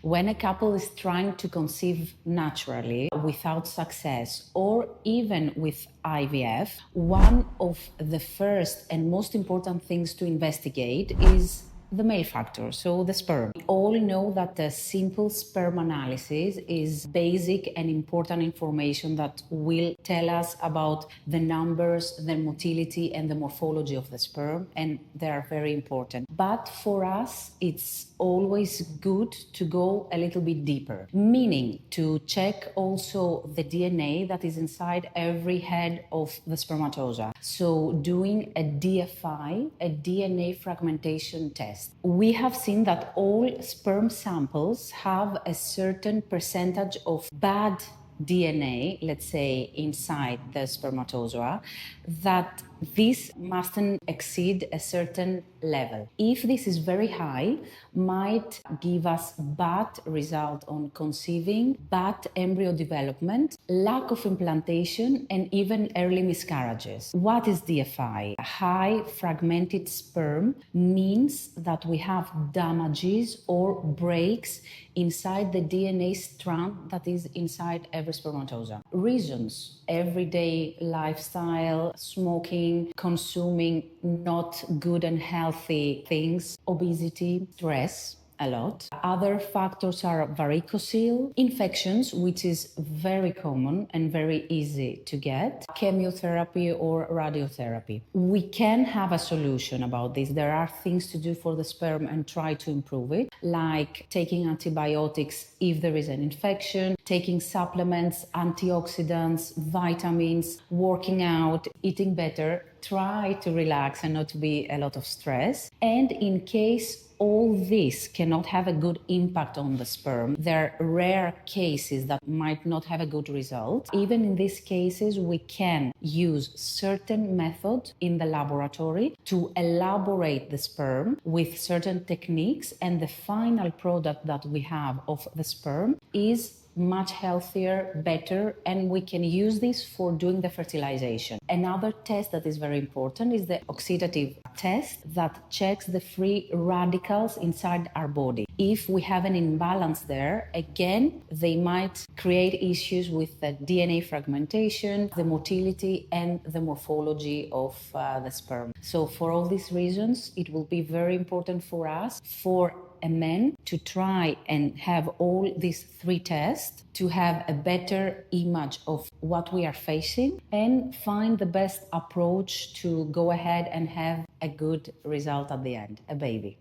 When a couple is trying to conceive naturally without success or even with IVF, one of the first and most important things to investigate is the male factor, so the sperm. We all know that a simple sperm analysis is basic and important information that will tell us about the numbers, the motility, and the morphology of the sperm, and they are very important. But for us, it's always good to go a little bit deeper, meaning to check also the DNA that is inside every head of the spermatozoa. So doing a DFI, a DNA fragmentation test. We have seen that all sperm samples have a certain percentage of bad DNA, let's say, inside the spermatozoa, that this mustn't exceed a certain level. If this is very high, might give us bad result on conceiving, bad embryo development, lack of implantation, and even early miscarriages. What is DFI? High fragmented sperm means that we have damages or breaks inside the DNA strand that is inside every spermatozoa. Reasons: everyday lifestyle, smoking, consuming not good and healthy things, obesity, stress, a lot. Other factors are varicocele, infections, which is very common and very easy to get, chemotherapy or radiotherapy. We can have a solution about this. There are things to do for the sperm and try to improve it, like taking antibiotics if there is an infection, taking supplements, antioxidants, vitamins, working out, eating better, try to relax and not be a lot of stress. And in case all this cannot have a good impact on the sperm, there are rare cases that might not have a good result. Even in these cases, we can use certain methods in the laboratory to elaborate the sperm with certain techniques, and the final product that we have of the sperm is much healthier, better, and we can use this for doing the fertilization. Another test that is very important is the oxidative test that checks the free radicals inside our body. If we have an imbalance there, again, they might create issues with the DNA fragmentation, the motility, and the morphology of the sperm. So for all these reasons, it will be very important for us, for a man, to try and have all these three tests to have a better image of what we are facing and find the best approach to go ahead and have a good result at the end, a baby.